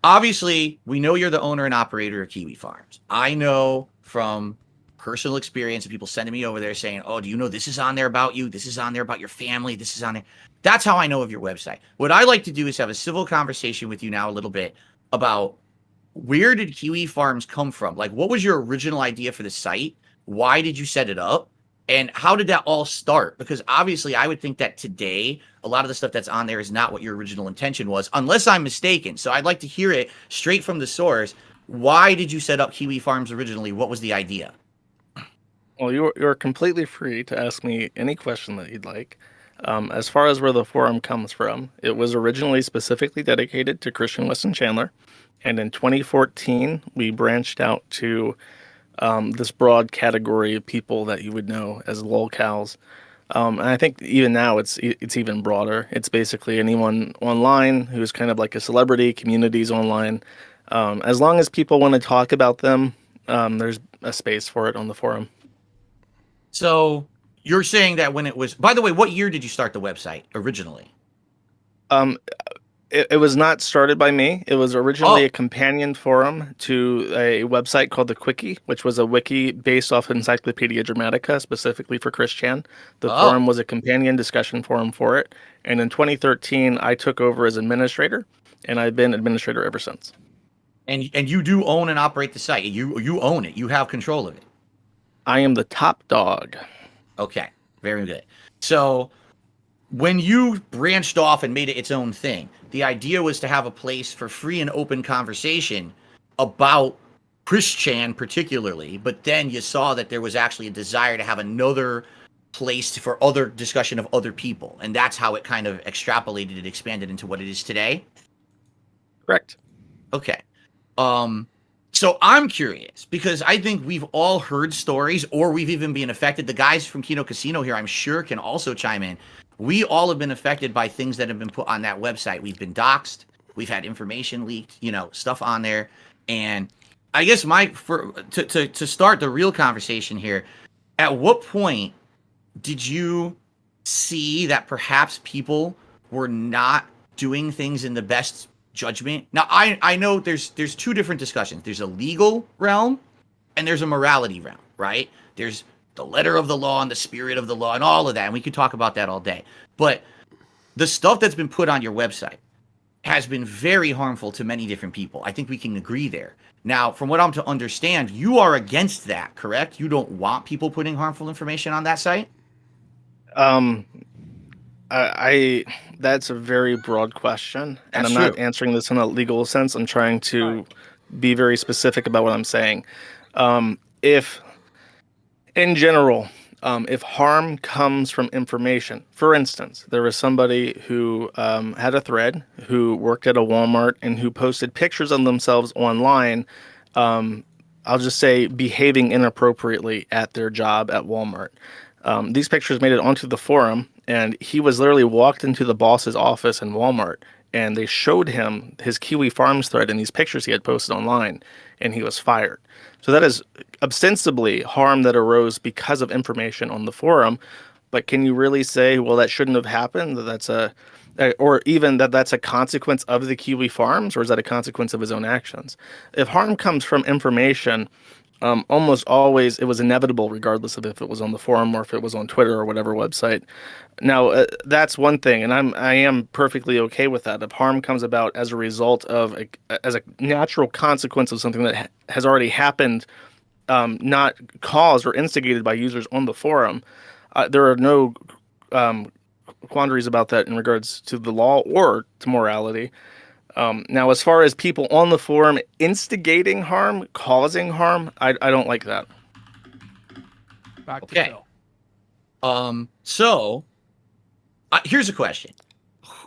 obviously, we know you're the owner and operator of Kiwi Farms. I know from personal experience of people sending me over there saying, "Oh, do you know this is on there about you? This is on there about your family. This is on there." That's how I know of your website. What I like to do is have a civil conversation with you now a little bit about where did Kiwi Farms come from? Like, what was your original idea for the site? Why did you set it up? And how did that all start? Because obviously, I would think that today, a lot of the stuff that's on there is not what your original intention was, unless I'm mistaken. So I'd like to hear it straight from the source. Why did you set up Kiwi Farms originally? What was the idea? Well, you're completely free to ask me any question that you'd like. As far as where the forum comes from, it was originally specifically dedicated to Christian Weston Chandler, and in 2014 we branched out to this broad category of people that you would know as lolcows. And I think even now it's even broader. It's basically anyone online who's kind of like a celebrity, communities online. As long as people want to talk about them, there's a space for it on the forum. So you're saying that when it was, by the way, what year did you start the website originally? Um, it was not started by me. It was originally Oh, a companion forum to a website called the Quickie, which was a wiki based off Encyclopedia Dramatica, specifically for Chris Chan. The oh, forum was a companion discussion forum for it. And in 2013, I took over as administrator, and I've been administrator ever since. and you do own and operate the site. You own it. You have control of it. I am the top dog. Okay, very good. So when you branched off and made it its own thing, the idea was to have a place for free and open conversation about Chris Chan particularly, but then you saw that there was actually a desire to have another place for other discussion of other people, and that's how it kind of extrapolated and expanded into what it is today. Correct. Okay. Um, so I'm curious because I think we've all heard stories or we've even been affected. The guys from Kino Casino here, I'm sure, can also chime in. We all have been affected by things that have been put on that website. We've been doxxed. We've had information leaked, stuff on there. And I guess to start the real conversation here, at what point did you see that perhaps people were not doing things in the best judgment? Now, I know there's two different discussions. There's a legal realm and there's a morality realm, right? There's the letter of the law and the spirit of the law and all of that, and we could talk about that all day. But the stuff that's been put on your website has been very harmful to many different people. I think we can agree there. Now, from what I'm to understand, you are against that, correct? You don't want people putting harmful information on that site? Um, I that's a very broad question, and That's I'm not true. answering this in a legal sense. I'm trying to be very specific about what I'm saying. If in general, if harm comes from information, for instance, there was somebody who had a thread who worked at a Walmart and who posted pictures of themselves online. Um, I'll just say behaving inappropriately at their job at Walmart. These pictures made it onto the forum, and he was literally walked into the boss's office in Walmart, and they showed him his Kiwi Farms thread and these pictures he had posted online, and he was fired. So that is ostensibly harm that arose because of information on the forum. But can you really say, well, that shouldn't have happened? That that's a, or even that that's a consequence of the Kiwi Farms, or is that a consequence of his own actions? If harm comes from information, almost always it was inevitable, regardless of if it was on the forum or if it was on Twitter or whatever website. Now, that's one thing, and I am perfectly okay with that. If harm comes about as a result of as a natural consequence of something that has already happened, not caused or instigated by users on the forum, there are no um, quandaries about that in regards to the law or to morality. Now, as far as people on the forum instigating harm, causing harm, I don't like that. Back to Okay. Phil. So here's a question.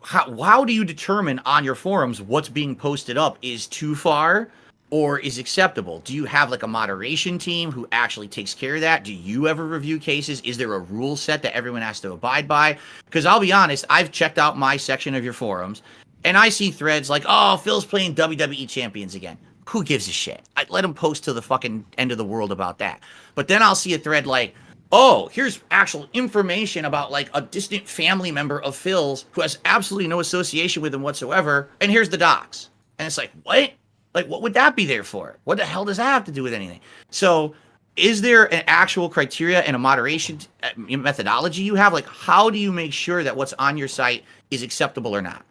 How do you determine on your forums what's being posted up is too far or is acceptable? Do you have like a moderation team who actually takes care of that? Do you ever review cases? Is there a rule set that everyone has to abide by? Because I'll be honest, I've checked out my section of your forums and I see threads like, oh, Phil's playing WWE champions again. Who gives a shit? I let him post to the fucking end of the world about that. But then I'll see a thread like, oh, here's actual information about like a distant family member of Phil's who has absolutely no association with him whatsoever. And here's the docs. And it's like, what? Like, what would that be there for? What the hell does that have to do with anything? So, is there an actual criteria and a moderation methodology you have? Like, how do you make sure that what's on your site is acceptable or not?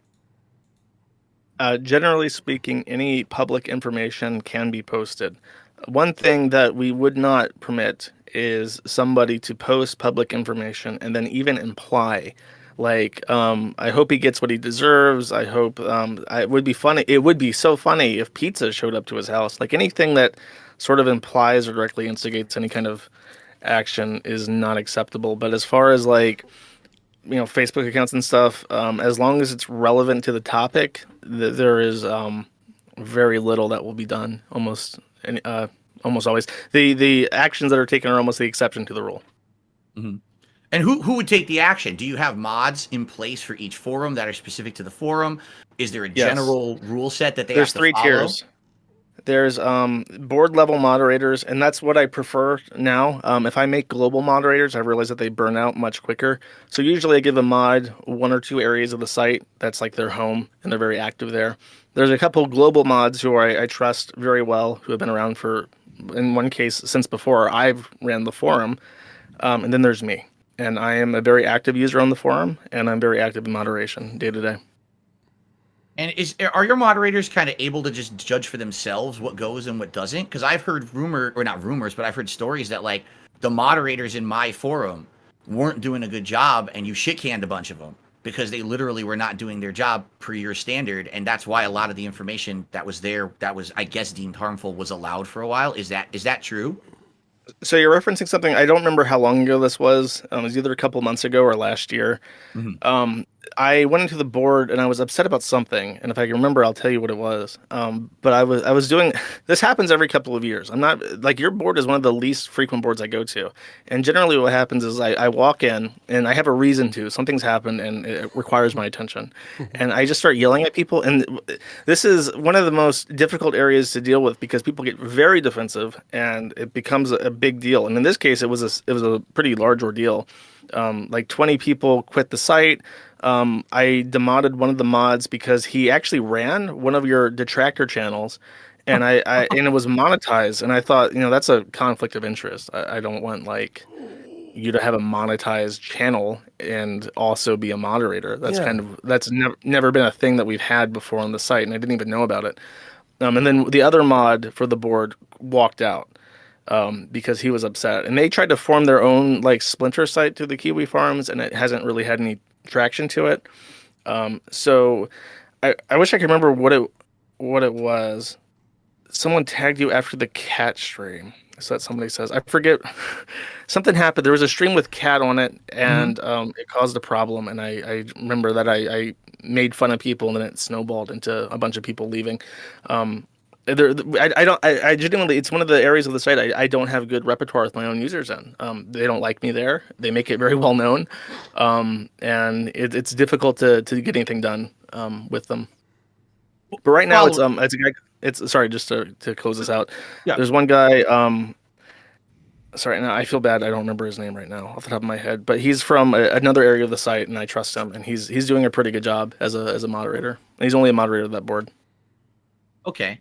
Generally speaking, any public information can be posted. One thing that we would not permit is somebody to post public information and then even imply, like, I hope he gets what he deserves. I hope it would be funny. It would be so funny if pizza showed up to his house. Like anything that sort of implies or directly instigates any kind of action is not acceptable. But as far as like, Facebook accounts and stuff, as long as it's relevant to the topic, there is very little that will be done. Almost always, the actions that are taken are almost the exception to the rule. Mm-hmm. And who would take the action? Do you have mods in place for each forum that are specific to the forum? Is there a general rule set that There's have to follow? There's 3 tiers. There's board level moderators, and that's what I prefer now. If I make global moderators, I realize that they burn out much quicker. So usually I give a mod 1 or 2 areas of the site that's like their home, and they're very active there. There's a couple global mods who I trust very well, who have been around for, in one case, since before I've ran the forum. And then there's me. And I am a very active user on the forum, and I'm very active in moderation day to day. And are your moderators kind of able to just judge for themselves what goes and what doesn't? Because I've heard not rumors, but I've heard stories that like the moderators in my forum weren't doing a good job, and you shit canned a bunch of them because they literally were not doing their job per your standard, and that's why a lot of the information that was there that was, I guess, deemed harmful was allowed for a while. Is that true? So you're referencing something, I don't remember how long ago this was. It was either a couple months ago or last year. Mm-hmm. I went into the board and I was upset about something, and if I can remember, I'll tell you what it was. But I was doing this happens every couple of years. I'm not like your board is one of the least frequent boards I go to, and generally what happens is I walk in and I have a reason to. Something's happened and it requires my attention, and I just start yelling at people. And this is one of the most difficult areas to deal with because people get very defensive and it becomes a big deal. And in this case, it was a pretty large ordeal. Like 20 people quit the site. I demodded one of the mods because he actually ran one of your detractor channels, and and it was monetized. And I thought, that's a conflict of interest. I don't want like you to have a monetized channel and also be a moderator. That's never been a thing that we've had before on the site, and I didn't even know about it. And then the other mod for the board walked out. Because he was upset, and they tried to form their own like splinter site to the Kiwi Farms, and it hasn't really had any traction to it. So I wish I could remember what it was. Someone tagged you after the cat stream. So that somebody says, I forget. Something happened. There was a stream with cat on it, and it caused a problem. And I remember that I made fun of people, and then it snowballed into a bunch of people leaving. I genuinely, it's one of the areas of the site I don't have good repertoire with my own users in. They don't like me there. They make it very well known, and it's difficult to get anything done with them. But right now, it's a guy. It's sorry, just to close this out. Yeah. There's one guy. Sorry, now I feel bad. I don't remember his name right now off the top of my head, but he's from another area of the site, and I trust him, and he's doing a pretty good job as a moderator. And he's only a moderator of that board. Okay.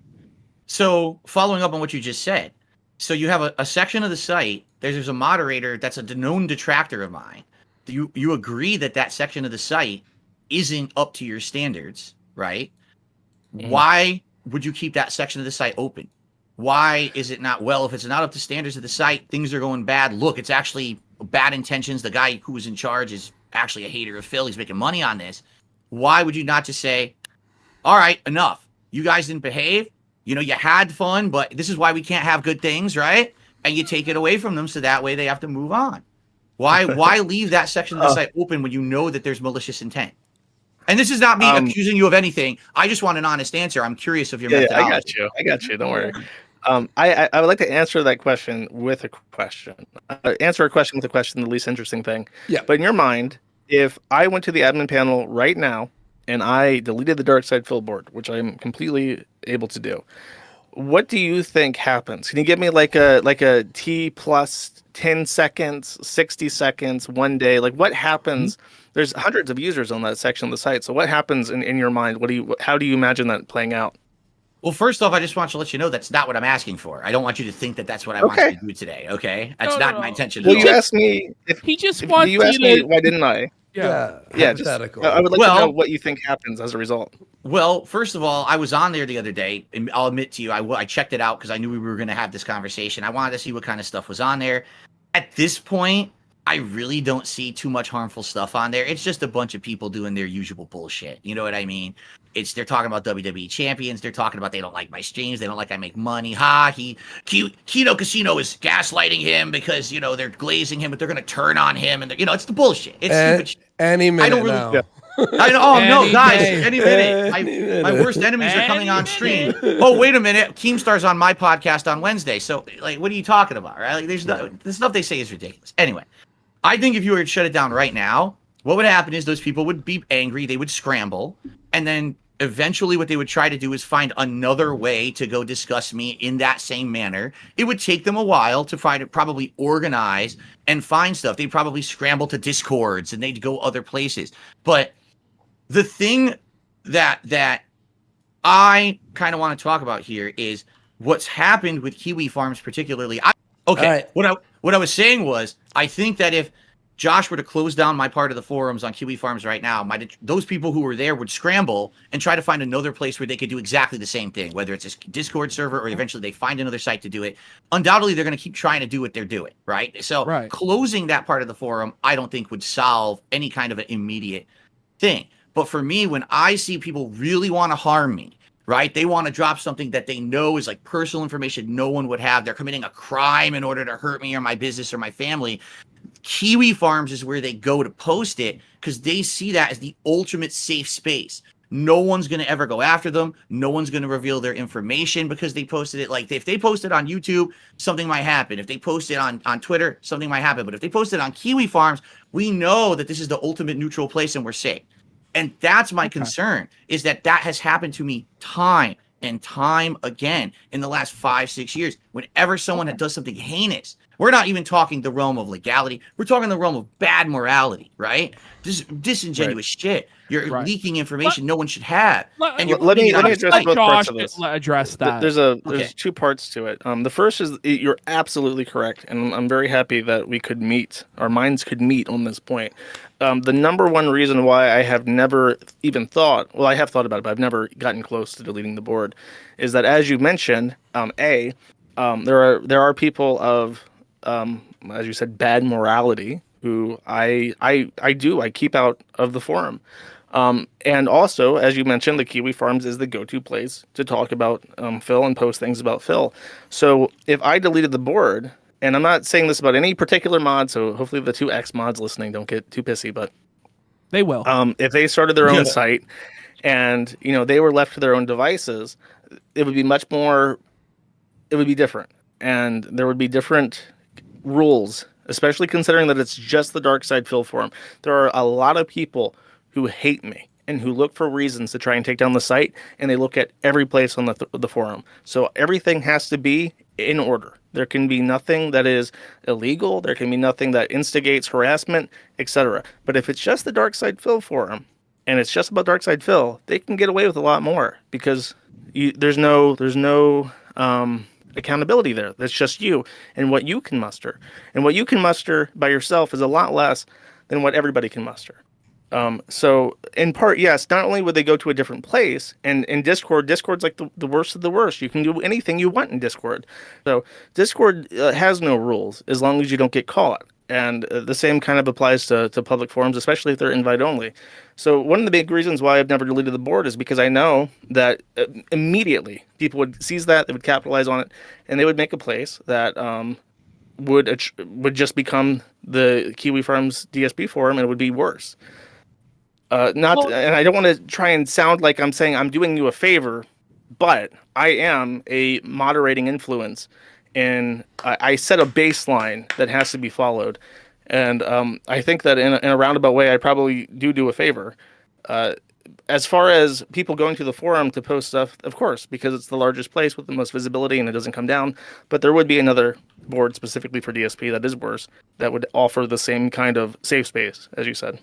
So following up on what you just said, so you have a section of the site, there's a moderator that's a known detractor of mine. Do you agree that section of the site isn't up to your standards, right? Mm-hmm. Why would you keep that section of the site open? Why is it not, well, if it's not up to standards of the site, things are going bad. Look, it's actually bad intentions. The guy who was in charge is actually a hater of Phil. He's making money on this. Why would you not just say, all right, enough. You guys didn't behave. You had fun, but this is why we can't have good things, right? And you take it away from them so that way they have to move on. Why leave that section of the site open when you know that there's malicious intent? And this is not me accusing you of anything. I just want an honest answer. I'm curious of your methodology. I got you. Don't worry. I would like to answer that question with a question. Answer a question with a question, the least interesting thing. Yeah. But in your mind, if I went to the admin panel right now and I deleted the dark side fill board, which I'm completely able to do, what do you think happens? Can you give me like a T plus 10 seconds, 60 seconds, 1 day? Like what happens? Mm-hmm. There's hundreds of users on that section of the site. So what happens in your mind? How do you imagine that playing out? Well, first off, I just want to let you know that's not what I'm asking for. I don't want you to think that that's what I want you Okay. to do today. Okay, that's No, not no, my no. intention Well, at you all. asked me if, He just if wants you asked you me to. why didn't I? Yeah. Yeah, just hypothetical. I would like to know Well, what you think happens as a result. Well, first of all, I was on there the other day, and I'll admit to you, I checked it out because I knew we were going to have this conversation. I wanted to see what kind of stuff was on there. At this point, I really don't see too much harmful stuff on there. It's just a bunch of people doing their usual bullshit. You know what I mean? They're talking about WWE champions. They're talking about they don't like my streams. They don't like I make money. Kino Casino is gaslighting him because they're glazing him, but they're going to turn on him, and it's the bullshit. It's stupid shit. Any minute don't really- now. Yeah. I know. Oh no, Any guys! day. Any minute, Any my minute. worst enemies are coming on Any stream. minute. Oh wait a minute, Keemstar's on my podcast on Wednesday. So like, what are you talking about, right? Like, the stuff they say is ridiculous. Anyway, I think if you were to shut it down right now, what would happen is those people would be angry, they would scramble, and then eventually what they would try to do is find another way to go discuss me in that same manner. It would take them a while to probably organize and find stuff. They'd probably scramble to Discords and they'd go other places. But the thing that I kind of want to talk about here is what's happened with Kiwi Farms, particularly. All right. What I was saying was, I think that if Josh were to close down my part of the forums on Kiwi Farms right now, those people who were there would scramble and try to find another place where they could do exactly the same thing, whether it's a Discord server or eventually they find another site to do it. Undoubtedly, they're going to keep trying to do what they're doing, right? So Right. Closing that part of the forum, I don't think would solve any kind of an immediate thing. But for me, when I see people really want to harm me, right? They want to drop something that they know is like personal information no one would have. They're committing a crime in order to hurt me or my business or my family. Kiwi Farms is where they go to post it because they see that as the ultimate safe space. No one's going to ever go after them. No one's going to reveal their information because they posted it. Like if they posted on YouTube, something might happen. If they posted on Twitter, something might happen. But if they posted on Kiwi Farms, we know that this is the ultimate neutral place and we're safe. And that's my concern, is that has happened to me time and time again in the last 5-6 years. Whenever someone does something heinous, we're not even talking the realm of legality. We're talking the realm of bad morality, right? This is disingenuous shit. You're leaking information no one should have. Let me address both parts of this. Address that. There's two parts to it. The first is you're absolutely correct, and I'm very happy that we could meet, our minds could meet on this point. The number one reason why I have never even thought, well, I have thought about it, but I've never gotten close to deleting the board, is that as you mentioned, there are people of, as you said, bad morality who I keep out of the forum. And also, as you mentioned, the Kiwi Farms is the go-to place to talk about Phil and post things about Phil. So if I deleted the board, and I'm not saying this about any particular mod, so hopefully the 2X mods listening don't get too pissy, but they will. If they started their own site and they were left to their own devices, it would be different, and there would be different rules, especially considering that it's just the Dark Side Phil forum. There are a lot of people who hate me and who look for reasons to try and take down the site, and they look at every place on the forum. So everything has to be in order. There can be nothing that is illegal. There can be nothing that instigates harassment, etc. But if it's just the Dark Side Phil forum, and it's just about Dark Side Phil, they can get away with a lot more because there's no accountability there. That's just you and what you can muster. And what you can muster by yourself is a lot less than what everybody can muster. So in part, yes, not only would they go to a different place, and in Discord's like the worst of the worst. You can do anything you want in Discord. So Discord has no rules as long as you don't get caught. And the same kind of applies to public forums, especially if they're invite only. So one of the big reasons why I've never deleted the board is because I know that immediately people would seize that, they would capitalize on it, and they would make a place that would just become the Kiwi Farms DSP forum, and it would be worse. And I don't want to try and sound like I'm saying I'm doing you a favor, but I am a moderating influence, and I set a baseline that has to be followed. And I think that in a roundabout way, I probably do a favor. As far as people going to the forum to post stuff, of course, because it's the largest place with the most visibility and it doesn't come down. But there would be another board specifically for DSP that is worse, that would offer the same kind of safe space, as you said.